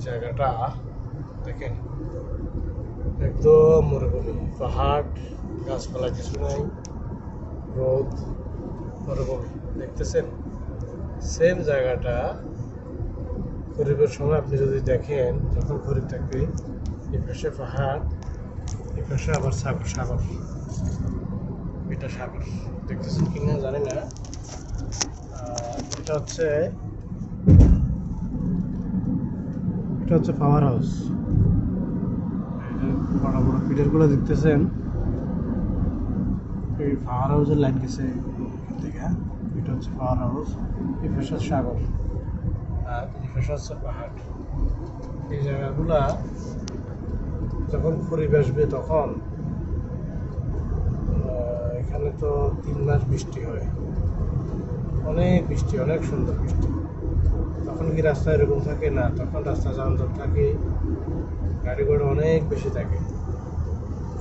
জায়গাটা দেখেন, একদম মরুভূমি, পাহাড়, গাছপালা কিছু নাই, রোদ, মরুভূমি দেখতেছেন। সেম জায়গাটা খরিফের সময় আপনি যদি দেখেন, যখন খরিফ থাকবে, এই পাশে পাহাড়, এই পাশে আবার সাগর, এটা সাগর দেখতেছেন কিনা জানি না। এটা হচ্ছে পাওয়ার হাউস। বড় বড় পিলারগুলো দেখতেছেন, এই পাওয়ার হাউসের লাইন গেছে এখান থেকে। এটা হচ্ছে পাওয়ার হাউস, এই পাশে সাগর, আর এই পাশে হচ্ছে পাহাড়। এই জায়গাগুলা যখন খরিফ আসবে তখন এখানে তো 3 মাস বৃষ্টি হয়, অনেক বৃষ্টি, অনেক সুন্দর বৃষ্টি। তখন কি রাস্তা এরকম থাকে না, তখন রাস্তা যানজট থাকে, গাড়ি ঘোড়া অনেক বেশি থাকে,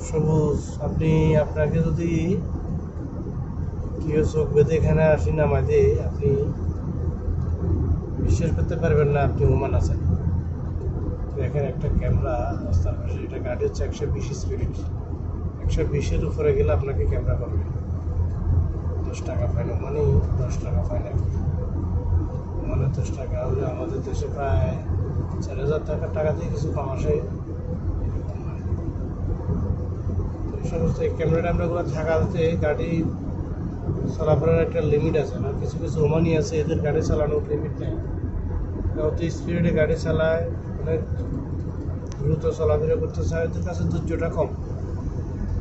সবুজ। আপনাকে যদি কেউ চোখ বেঁধে এখানে আসি নামাই দিয়ে, আপনি বিশ্বাস করতে পারবেন না আপনি ওমান আছেন। দেখেন একটা ক্যামেরা রাস্তার পাশে, এটা গাড়ি হচ্ছে 120 স্পিড, 120-এর উপরে গেলে আপনাকে ক্যামেরা করবে, 10 টাকা ফাইন। ওমানেই 10 টাকা ফাইন। মানে 10 টাকা হলে আমাদের দেশে প্রায় 4,000 টাকা দিয়ে কিছু কম আসে। এই সমস্ত এই ক্যামেরা ট্যামেরাগুলো থাকাতে গাড়ি চলাফেরার একটা লিমিট আছে। আর কিছু কিছু ওমানি আছে, এদের গাড়ি চালানোর লিমিট নেই, অত স্পিডে গাড়ি চালায়, অনেক দ্রুত চলাফেরা করতে চায়, এদের কাছে ধৈর্যটা কম,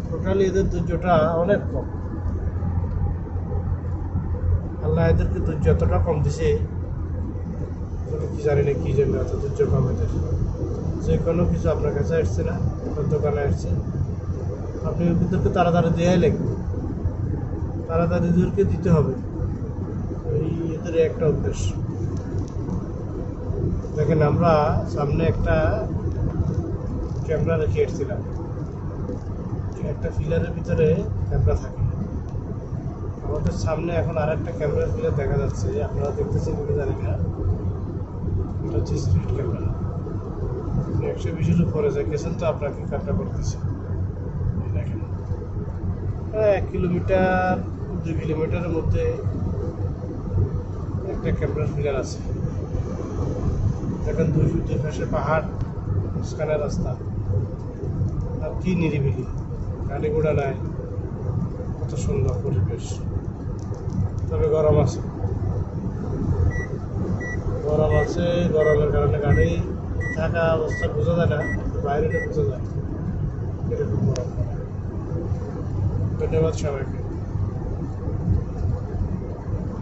টোটালি এদের ধৈর্যটা অনেক কম। আল্লাহ এদেরকে ধৈর্য এতটা কম দিছে, কি জানি না কি জন্য এত ধৈর্য কম এদের। যে কোনো কিছু আপনার কাছে আসছে না, আপনার দোকানে আসছে, আপনি ওদেরকে তাড়াতাড়ি দেওয়াই লাগবে, তাড়াতাড়ি ওদেরকে দিতে হবে, এই এদের একটা উদ্দেশ্য। দেখেন আমরা সামনে একটা ক্যামেরা রেখে এসেছিলাম, একটা ফিলারের ভিতরে ক্যামেরা থাকে। আমাদের সামনে এখন আর একটা ক্যামেরার ফিলার দেখা যাচ্ছে, আপনারা দেখতেছেন কিনা জানি না। এটা হচ্ছে স্পিড ক্যামেরা, 120-এর উপরে গেছেন তো আপনাকে ক্যামেরা করতেছে। দেখেন 1 কিলোমিটার 2 কিলোমিটারের মধ্যে একটা ক্যামেরার ফিলার আছে। দেখেন দুই পাশে পাহাড়, মাঝখানে রাস্তা, আর কি নিরিবিলি, গাড়ি ঘোড়া নাই, কত সুন্দর পরিবেশ। তবে গরম আছে, গরমের কারণে গাড়ি থাকা অবস্থা বোঝা যায় না, বাইরে বোঝা যায় এরকম গরম। ধন্যবাদ সবাইকে।